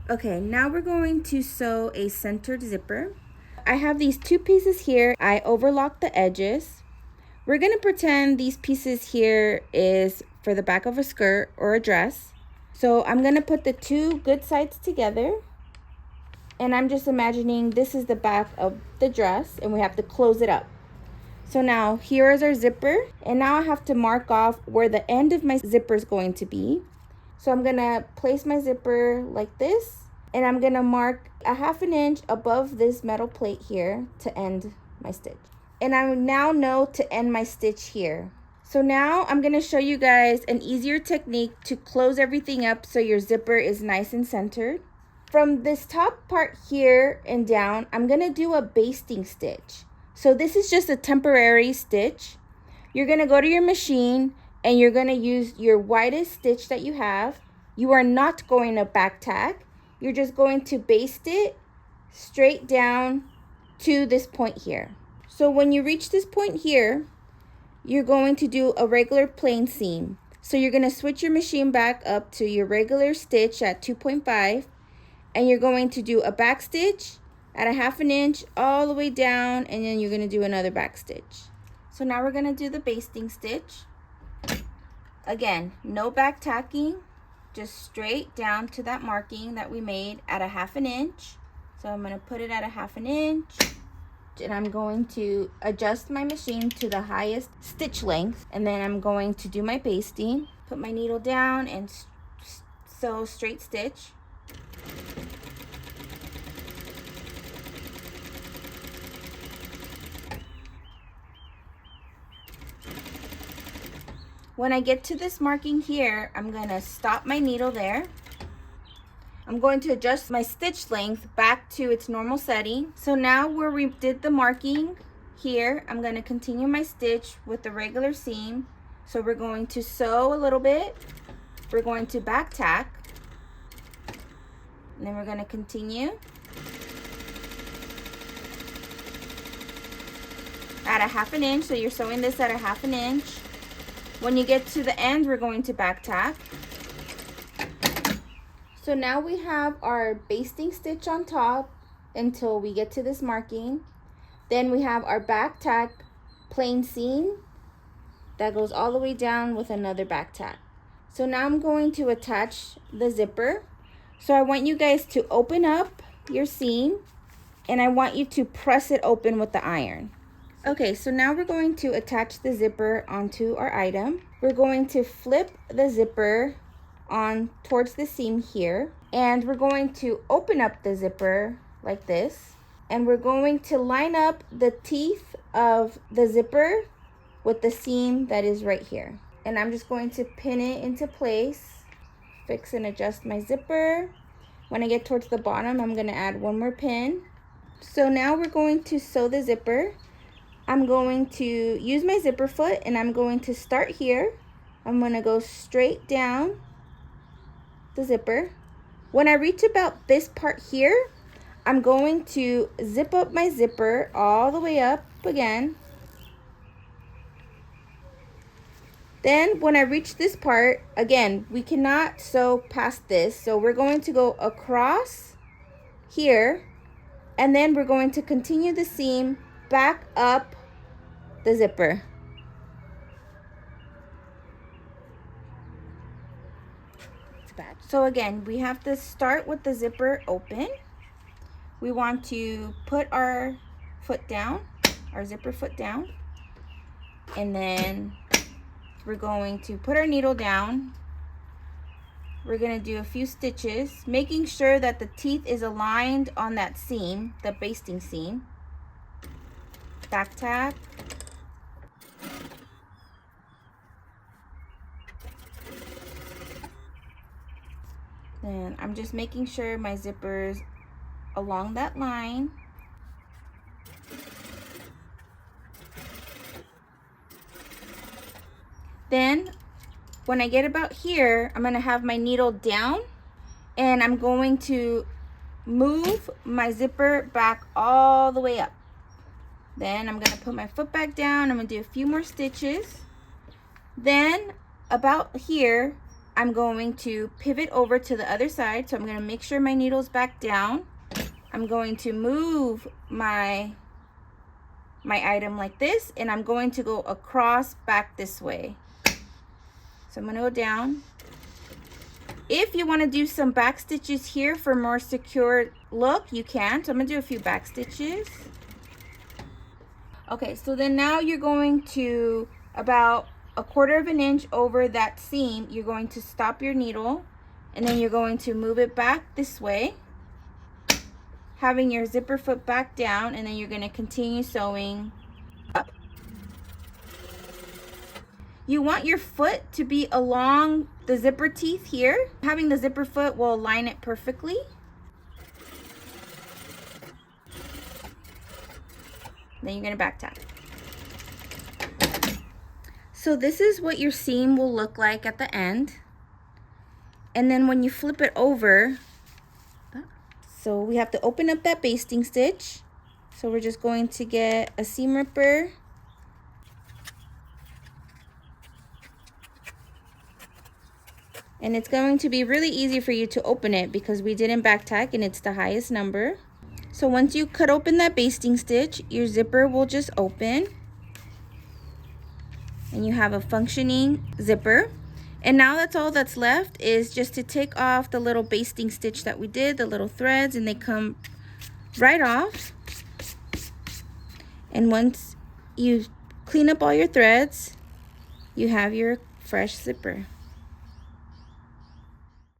Okay, now we're going to sew a centered zipper. I have these two pieces here. I overlocked the edges. We're gonna pretend these pieces here is for the back of a skirt or a dress. So I'm gonna put the two good sides together, and I'm just imagining this is the back of the dress and we have to close it up. So now here is our zipper, and now I have to mark off where the end of my zipper is going to be. So I'm gonna place my zipper like this, and I'm gonna mark a 1/2 inch above this metal plate here to end my stitch. And I now know to end my stitch here. So now I'm gonna show you guys an easier technique to close everything up so your zipper is nice and centered. From this top part here and down, I'm gonna do a basting stitch. So this is just a temporary stitch. You're gonna go to your machine and you're gonna use your widest stitch that you have. You are not going to back tack. You're just going to baste it straight down to this point here. So when you reach this point here, you're going to do a regular plain seam. So you're gonna switch your machine back up to your regular stitch at 2.5, and you're going to do a back stitch at a 1/2 inch all the way down, and then you're gonna do another back stitch. So now we're gonna do the basting stitch. Again, no back tacking, just straight down to that marking that we made at a 1/2 inch. So I'm gonna put it at a 1/2 inch, and I'm going to adjust my machine to the highest stitch length, and then I'm going to do my basting. Put my needle down and sew straight stitch. When I get to this marking here, I'm gonna stop my needle there. I'm going to adjust my stitch length back to its normal setting. So now where we did the marking here, I'm gonna continue my stitch with the regular seam. So we're going to sew a little bit, we're going to back tack, and then we're gonna continue at a 1/2 inch. So you're sewing this at a 1/2 inch. When you get to the end, we're going to back tack. So now we have our basting stitch on top until we get to this marking. Then we have our back tack plain seam that goes all the way down with another back tack. So now I'm going to attach the zipper. So I want you guys to open up your seam, and I want you to press it open with the iron. Okay, so now we're going to attach the zipper onto our item. We're going to flip the zipper on towards the seam here, and we're going to open up the zipper like this, and we're going to line up the teeth of the zipper with the seam that is right here. And I'm just going to pin it into place, fix and adjust my zipper. When I get towards the bottom, I'm going to add one more pin. So now we're going to sew the zipper. I'm going to use my zipper foot, and I'm going to start here. I'm going to go straight down the zipper. When I reach about this part here, I'm going to zip up my zipper all the way up again. Then when I reach this part, again, we cannot sew past this, so we're going to go across here, and then we're going to continue the seam back up the zipper. So again, we have to start with the zipper open. We want to put our foot down, our zipper foot down, and then we're going to put our needle down. We're going to do a few stitches, making sure that the teeth is aligned on that seam, the basting seam. Back tack. Then I'm just making sure my zipper's along that line. Then when I get about here, I'm going to have my needle down, and I'm going to move my zipper back all the way up. Then I'm going to put my foot back down. I'm going to do a few more stitches. Then about here, I'm going to pivot over to the other side. So I'm going to make sure my needle's back down. I'm going to move my item like this, and I'm going to go across back this way. So I'm going to go down. If you want to do some back stitches here for more secure look, you can. So I'm going to do a few back stitches. Okay, so then now you're going to, about 1/4 of an inch over that seam, you're going to stop your needle, and then you're going to move it back this way, having your zipper foot back down, and then you're going to continue sewing up. You want your foot to be along the zipper teeth here. Having the zipper foot will align it perfectly. Then you're going to back tack. So this is what your seam will look like at the end. And then when you flip it over, so we have to open up that basting stitch. So we're just going to get a seam ripper. And it's going to be really easy for you to open it because we didn't back tack and it's the highest number. So once you cut open that basting stitch, your zipper will just open. And you have a functioning zipper. And now that's all that's left, is just to take off the little basting stitch that we did, the little threads, and they come right off. And once you clean up all your threads, you have your fresh zipper.